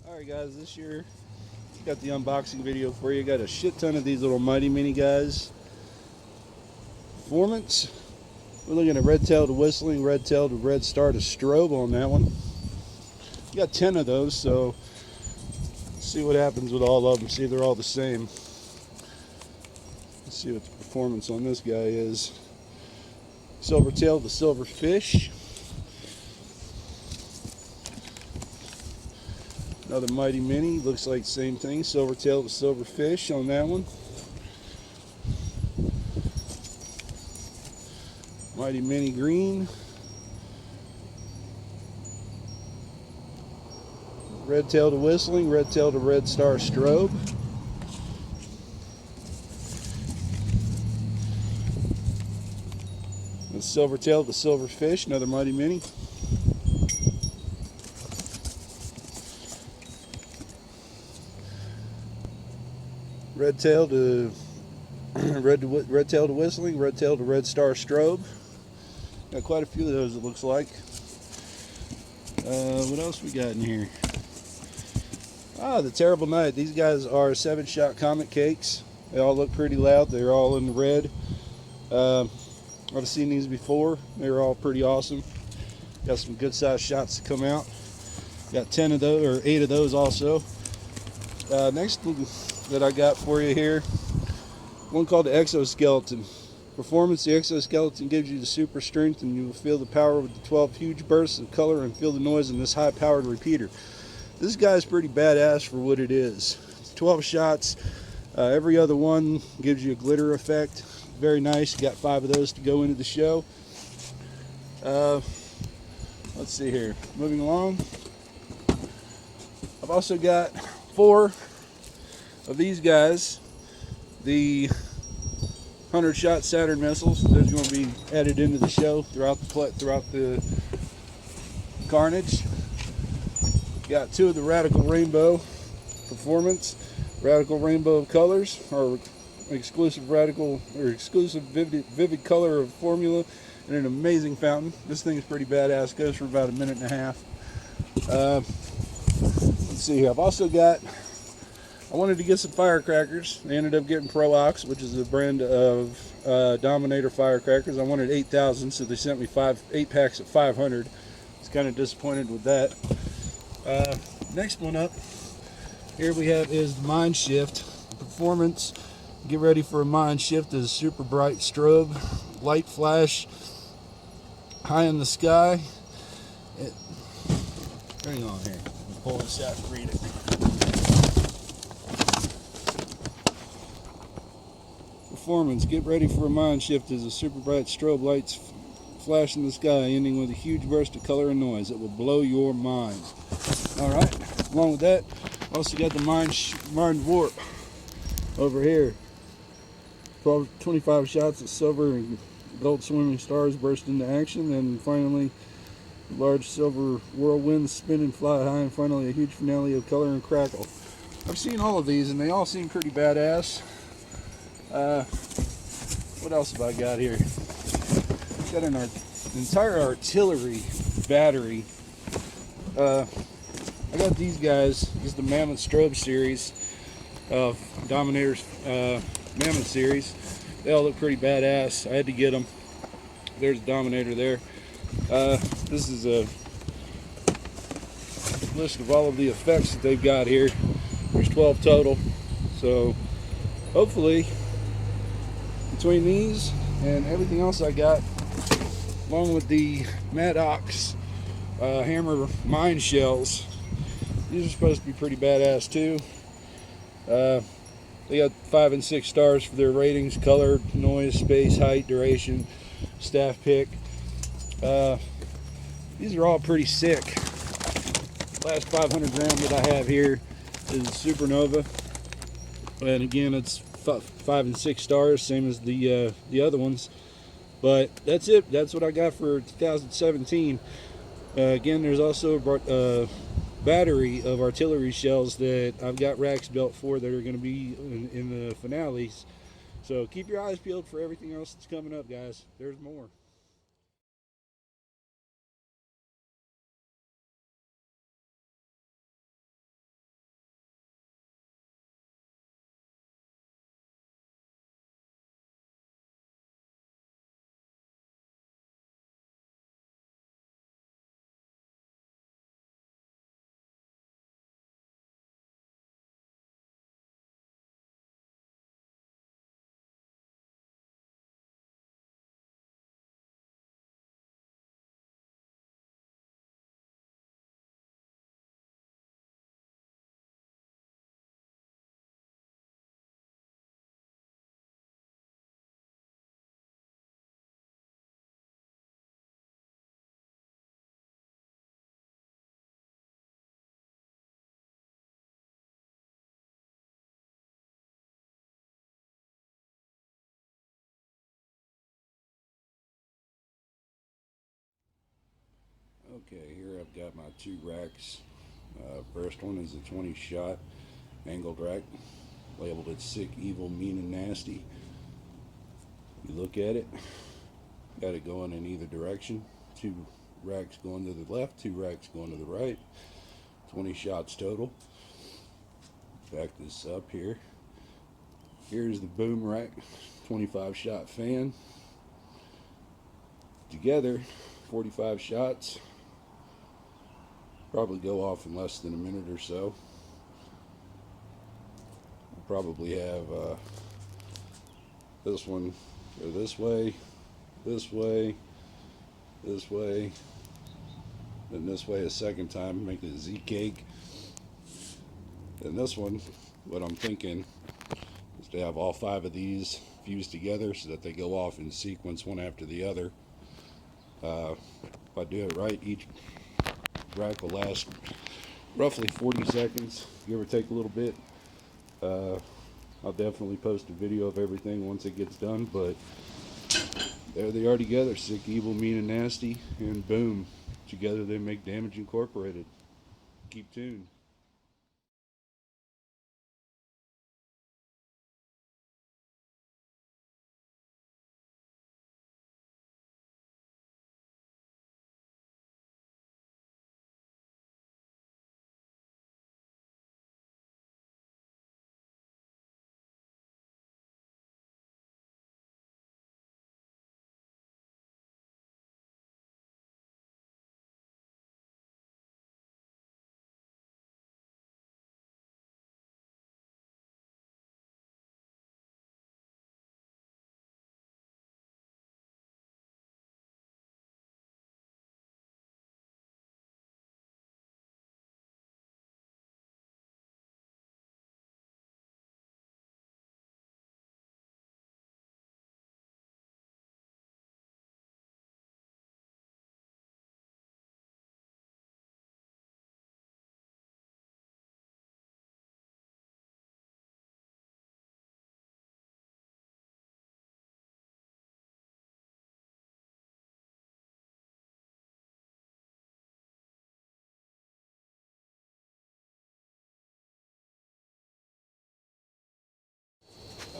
Alright guys, this year got the unboxing video for you. Got a shit ton of these little Mighty Mini guys. Performance. We're looking at red tail to whistling, red tail to red star to strobe on that one. Got 10 of those, so let's see what happens with all of them. See if they're all the same. Let's see what the performance on this guy is. Silver tail to silver fish. Another Mighty Mini, looks like the same thing. Silver tail to silver fish on that one. Mighty Mini green. Red tail to whistling, red tail to red star strobe. And silver tail to silver fish, another Mighty Mini. Red tail to red tail to whistling, red tail to red star strobe. Got quite a few of those, it looks like. What else we got in here? The Terrible Night. These guys are 7-shot Comet Cakes. They all look pretty loud. They're all in red. I've seen these before. They're all pretty awesome. Got some good sized shots to come out. Got 10 of those, or 8 of those also. Next that I got for you here, one called the Exoskeleton. Performance: the Exoskeleton gives you the super strength, and you will feel the power with the 12 huge bursts of color and feel the noise in this high-powered repeater. This guy's pretty badass for what it is. It's 12 shots. Every other one gives you a glitter effect. Very nice. Got 5 of those to go into the show. Let's see here. Moving along. I've also got 4 of these guys. The 100-shot Saturn missiles. Those are going to be added into the show throughout the carnage. Got 2 of the Radical Rainbow Performance, Radical Rainbow of Colors, or exclusive vivid color of formula, and an amazing fountain. This thing is pretty badass. Goes for about a minute and a half. Let's see here. I've also got. I wanted to get some firecrackers. I ended up getting Pro Ox, which is a brand of Dominator firecrackers. I wanted 8,000, so they sent me 8 packs of 500. I was kind of disappointed with that. Next one up here we have is the Mind Shift. Performance: get ready for a mind shift. Is super bright strobe, light flash, high in the sky. Hang on here. Pull this out and read it. Performance: get ready for a mind shift. Is a super bright strobe lights flash in the sky, ending with a huge burst of color and noise. It will blow your mind. Alright, along with that, also got the Mind Warp over here. 25 shots of silver and gold swimming stars burst into action, and finally large silver whirlwinds spin and fly high, and finally a huge finale of color and crackle. I've seen all of these and they all seem pretty badass. What else have I got here? Got an entire artillery battery. I got these guys. This is the Mammoth Strobe series of Dominator's Mammoth series. They all look pretty badass. I had to get them. There's a Dominator there. This is a list of all of the effects that they've got here. There's 12 total. So hopefully, between these and everything else I got, along with the Maddox Hammer mine shells, these are supposed to be pretty badass too. They got 5 and 6 stars for their ratings: color, noise, space, height, duration, staff pick. These are all pretty sick. Last 500 gram that I have here is Supernova, and again it's 5 and 6 stars, same as the other ones. But that's it. That's what I got for 2017. Again, there's also a battery of artillery shells that I've got racks built for that are going to be in the finales. So keep your eyes peeled for everything else that's coming up, guys. There's more. Okay, here I've got my two racks. First one is a 20 shot angled rack, labeled it sick, evil, mean, and nasty. You look at it, got it going in either direction. Two racks going to the left, two racks going to the right. 20 shots total. Back this up here. Here's the boom rack, 25 shot fan. Together, 45 shots. Probably go off in less than a minute or so. We'll probably have this one go this way, this way, this way, then this way a second time, make it a Z cake. And this one, what I'm thinking is to have all 5 of these fused together so that they go off in sequence one after the other. If I do it right, each rack will last roughly 40 seconds, give or take a little bit. I'll definitely post a video of everything once it gets done, but there they are together, sick, evil, mean, and nasty, and boom, together they make Damage Incorporated. Keep tuned.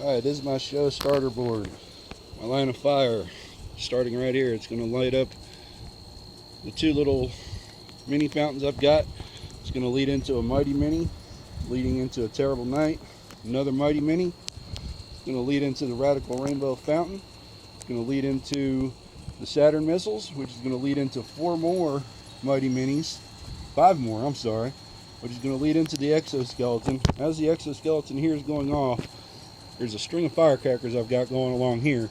Alright, this is my show starter board. My line of fire, starting right here. It's going to light up the 2 little mini fountains I've got. It's going to lead into a Mighty Mini, leading into a Terrible Night, another Mighty Mini. It's going to lead into the Radical Rainbow Fountain. It's going to lead into the Saturn Missiles, which is going to lead into 4 more Mighty Minis. 5 more, I'm sorry. Which is going to lead into the Exoskeleton. As the Exoskeleton here is going off, there's a string of firecrackers I've got going along here.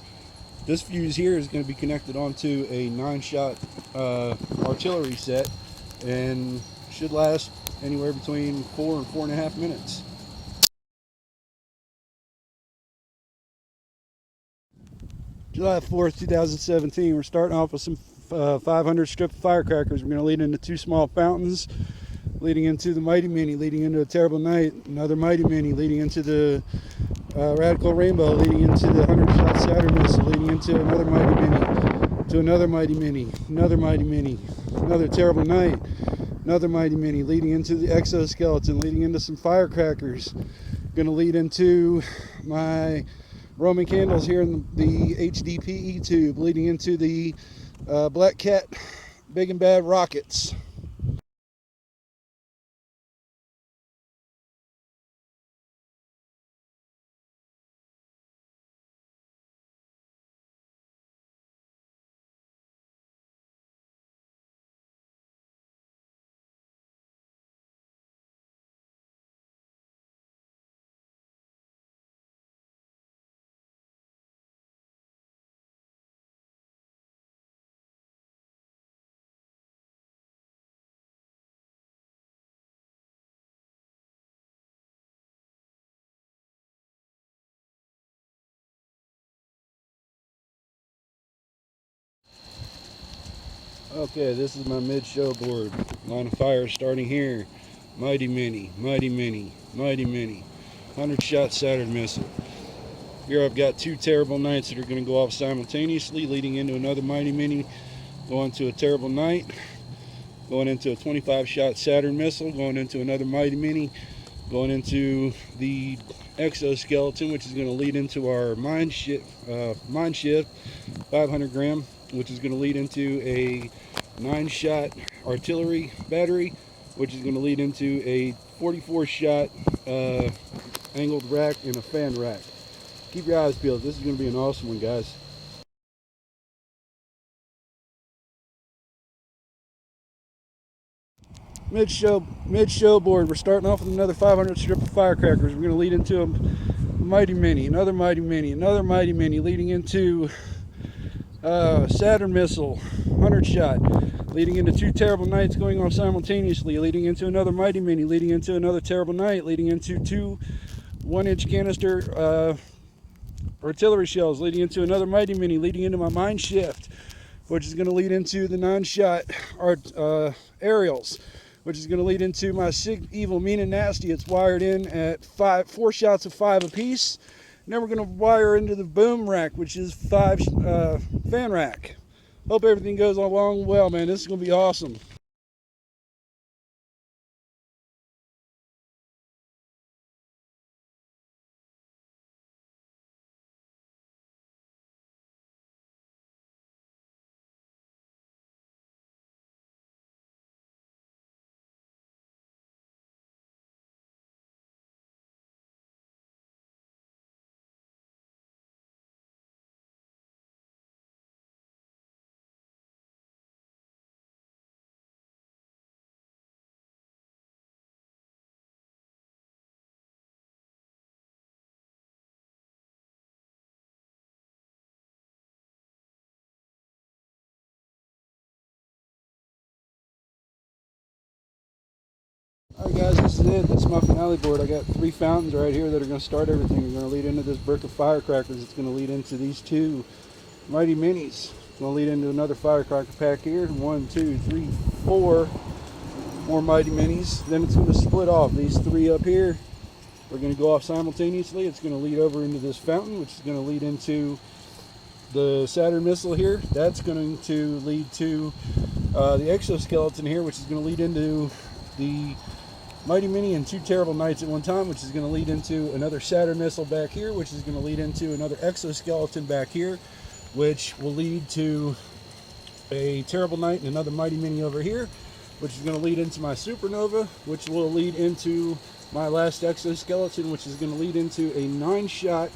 This fuse here is going to be connected onto a 9-shot artillery set and should last anywhere between 4 and 4.5 minutes. July 4th, 2017, we're starting off with some 500 strip of firecrackers. We're going to lead into 2 small fountains, leading into the Mighty Mini, leading into a Terrible Night, another Mighty Mini, leading into the Radical Rainbow, leading into the 100-shot Saturn Missile, leading into another Mighty Mini, to another Mighty Mini, another Mighty Mini, another Terrible Night, another Mighty Mini, leading into the Exoskeleton, leading into some firecrackers. Going to lead into my Roman candles here in the HDPE tube, leading into the Black Cat Big and Bad rockets. Okay, this is my mid-show board. Line of fire starting here. Mighty Mini, Mighty Mini, Mighty Mini. 100-shot Saturn Missile. Here I've got 2 Terrible Nights that are going to go off simultaneously, leading into another Mighty Mini, going to a Terrible Night. going into a 25 shot Saturn missile, going into another Mighty Mini, going into the exoskeleton, which is going to lead into our Mind Shift 500 gram, which is going to lead into a 9-shot artillery battery, which is going to lead into a 44-shot angled rack and a fan rack. Keep your eyes peeled. This is going to be an awesome one, guys. Mid-show board, we're starting off with another 500 strip of firecrackers. We're going to lead into a Mighty Mini, another Mighty Mini, another Mighty Mini, leading into Saturn missile, 100 shot, leading into 2 Terrible Nights going off simultaneously, leading into another Mighty Mini, leading into another Terrible Night, leading into 2 1-inch canister artillery shells, leading into another Mighty Mini, leading into my Mind Shift, which is going to lead into the 9-shot aerials, which is going to lead into my Sig Evil Mean and Nasty. It's wired in at 4 shots of 5 apiece. And then we're going to wire into the boom rack, which is 5 fan rack. Hope everything goes along well, man. This is going to be awesome. Alright guys, this is it. This is my finale board. I got 3 fountains right here that are going to start everything. We're going to lead into this brick of firecrackers. It's going to lead into these 2 Mighty Minis. It's going to lead into another firecracker pack here. 1, 2, 3, 4 more Mighty Minis. Then it's going to split off. These 3 up here are going to go off simultaneously. It's going to lead over into this fountain, which is going to lead into the Saturn missile here. That's going to lead to the exoskeleton here, which is going to lead into the Mighty Mini and 2 Terrible Nights at one time, which is going to lead into another Saturn missile back here, which is going to lead into another exoskeleton back here, which will lead to a Terrible Night and another Mighty Mini over here, which is going to lead into my Supernova, which will lead into my last exoskeleton, which is going to lead into a 9-shot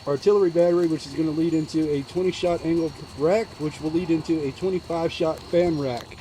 artillery battery, which is going to lead into a 20-shot angled rack, which will lead into a 25-shot fan rack.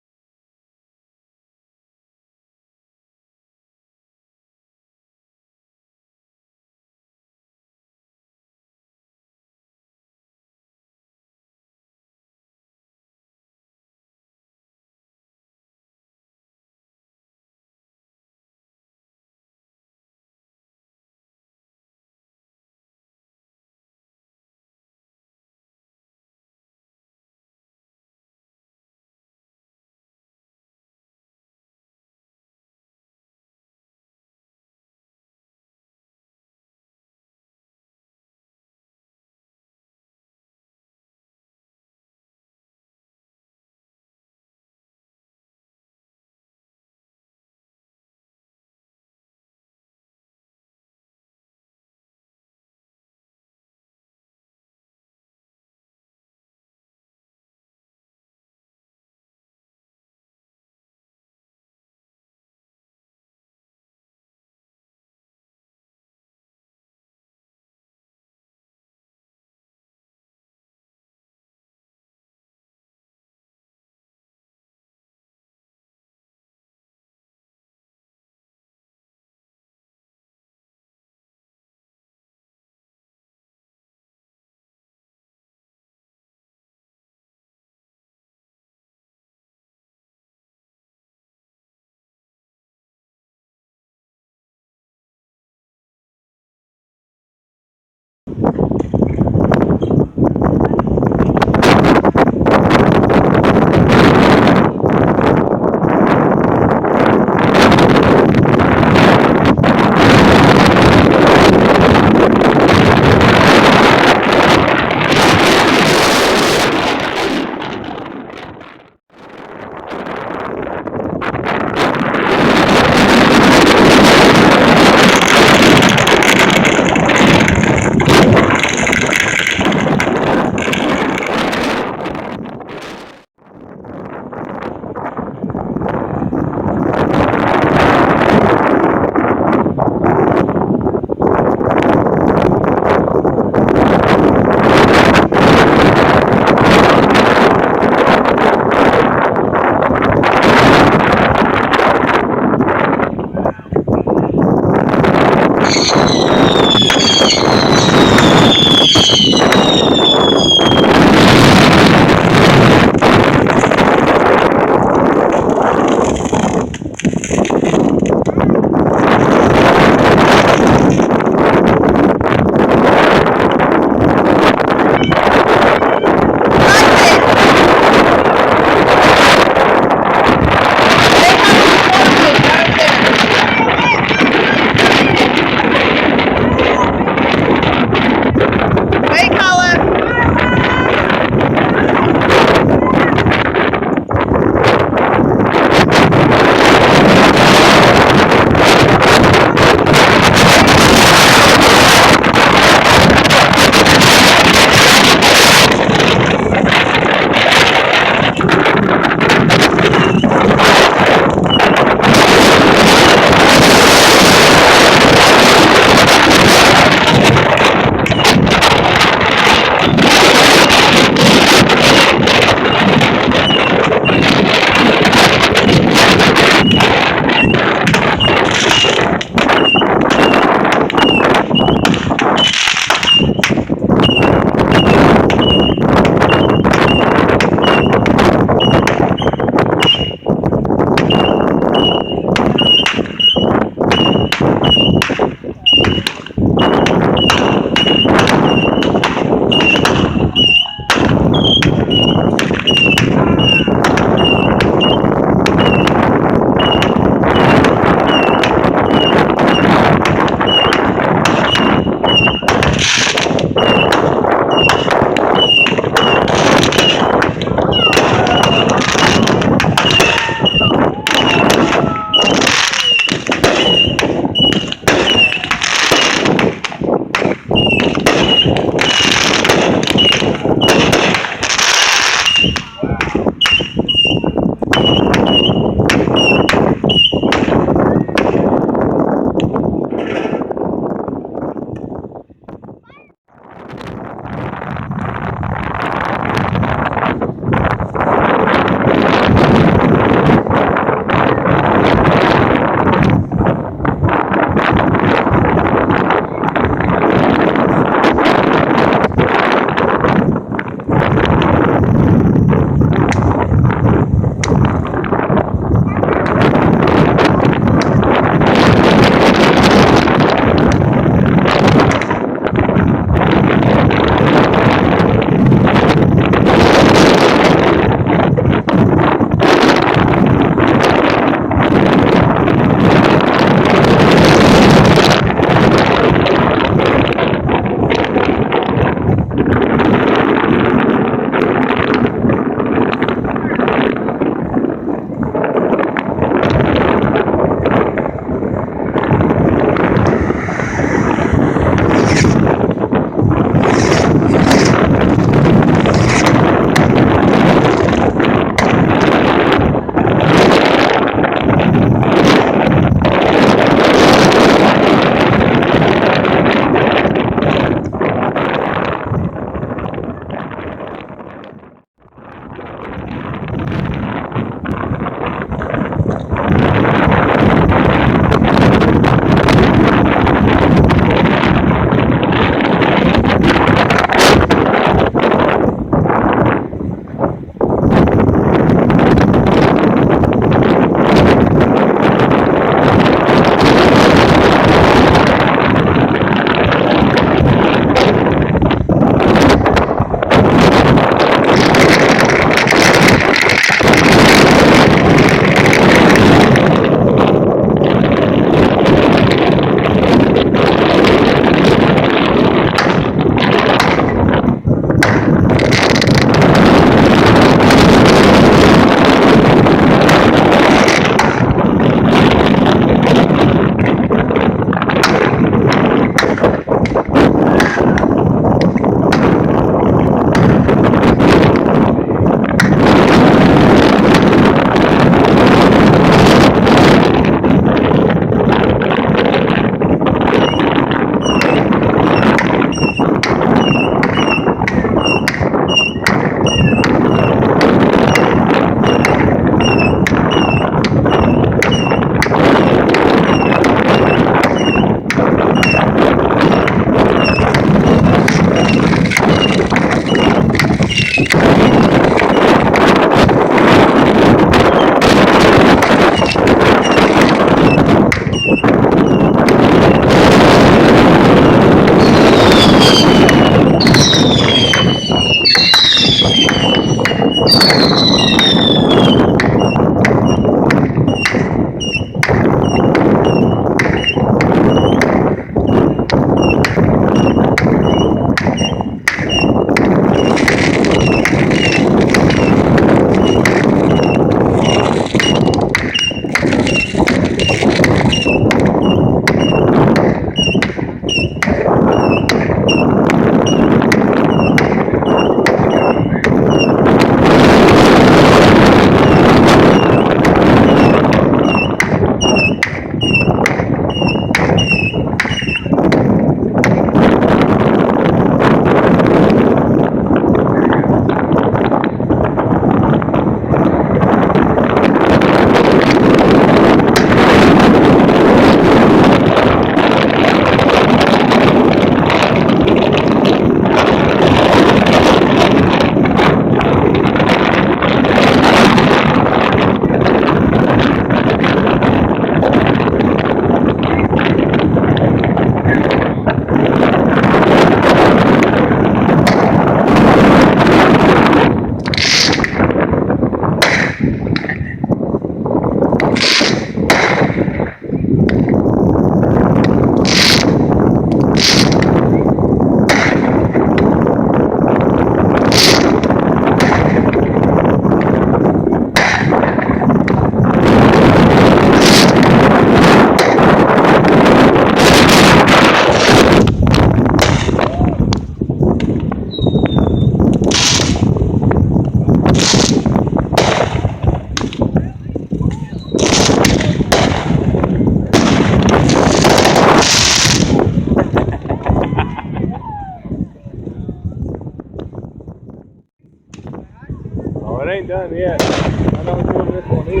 time yet. I know which one this one is.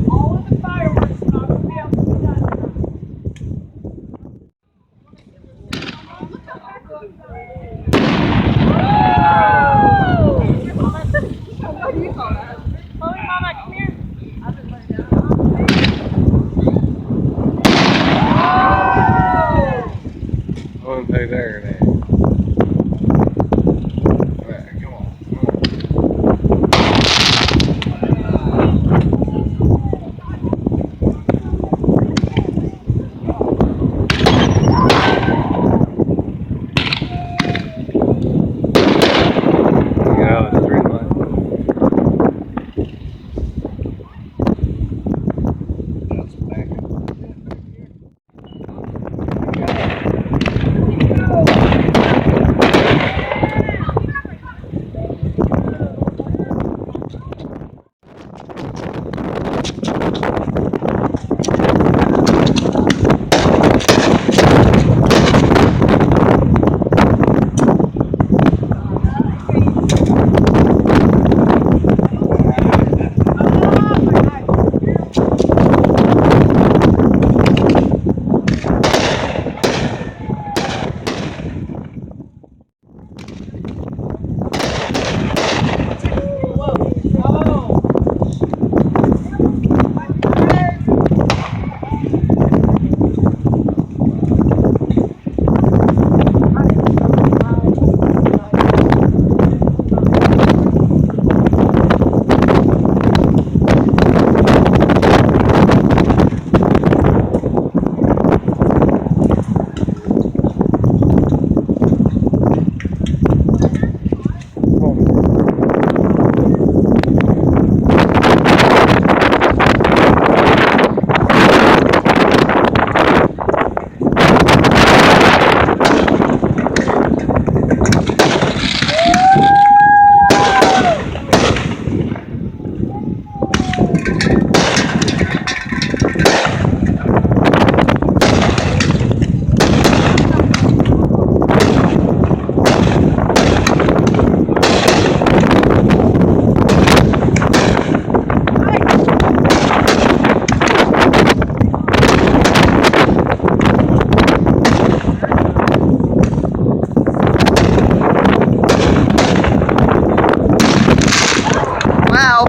All of the fireworks not going to be able to be done. What do you call that? Chloe, Mama, come here. I've been letting down. One thing there, man. Wow.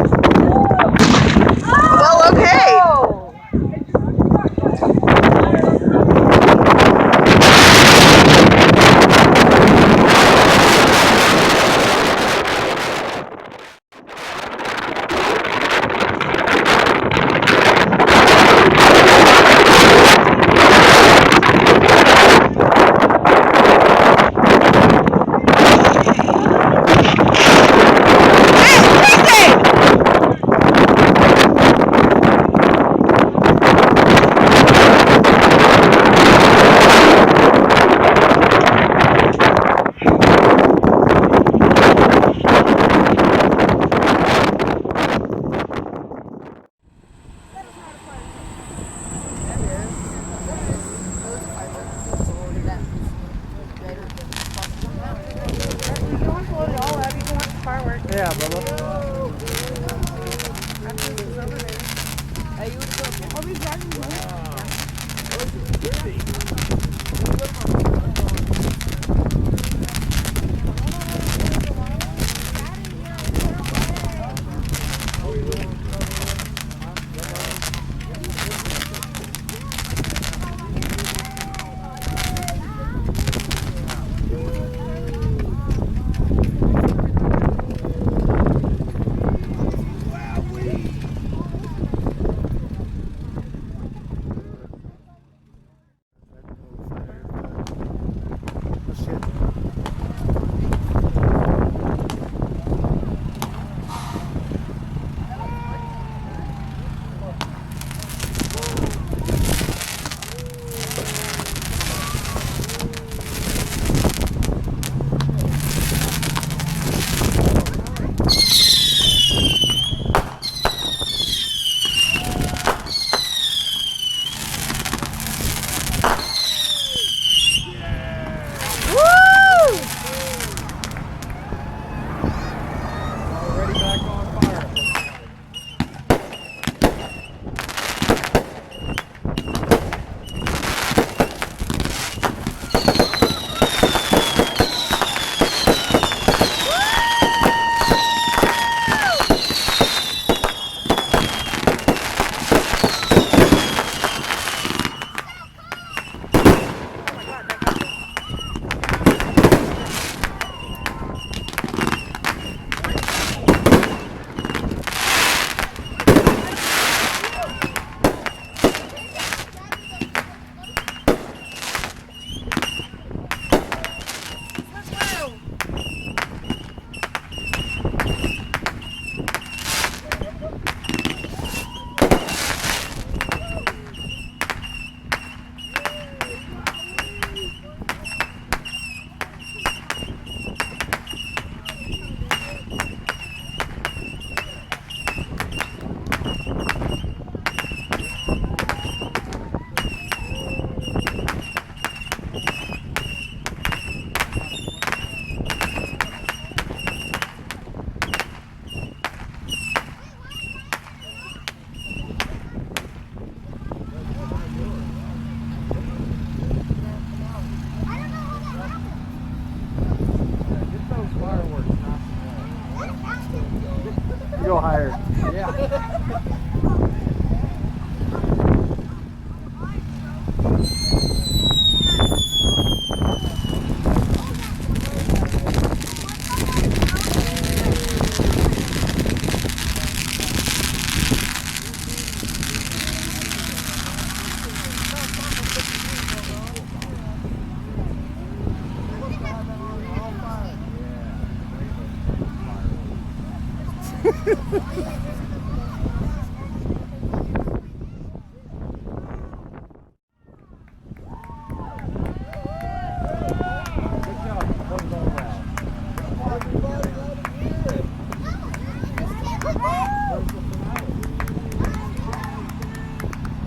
fired.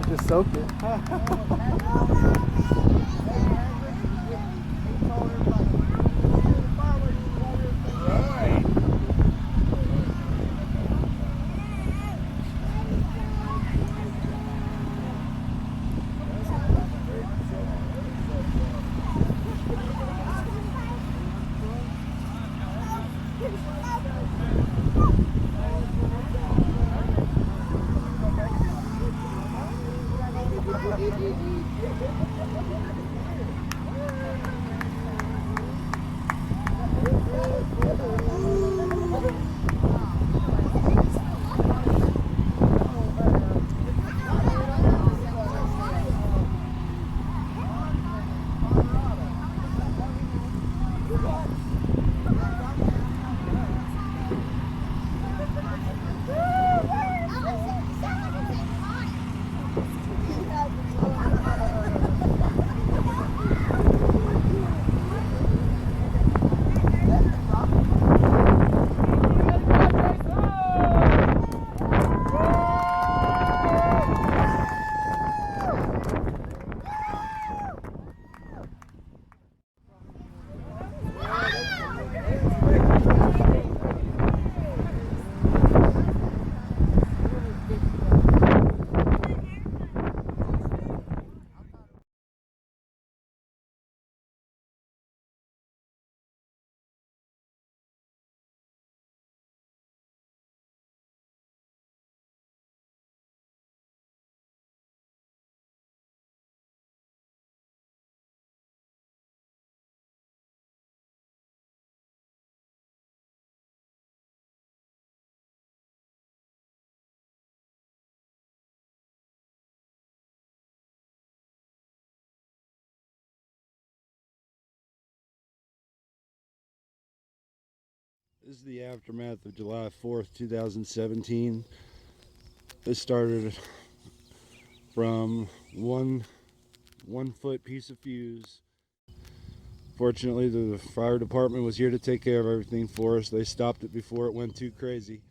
Just soak it. This is the aftermath of July 4th, 2017. This started from one foot piece of fuse. Fortunately, the fire department was here to take care of everything for us. They stopped it before it went too crazy.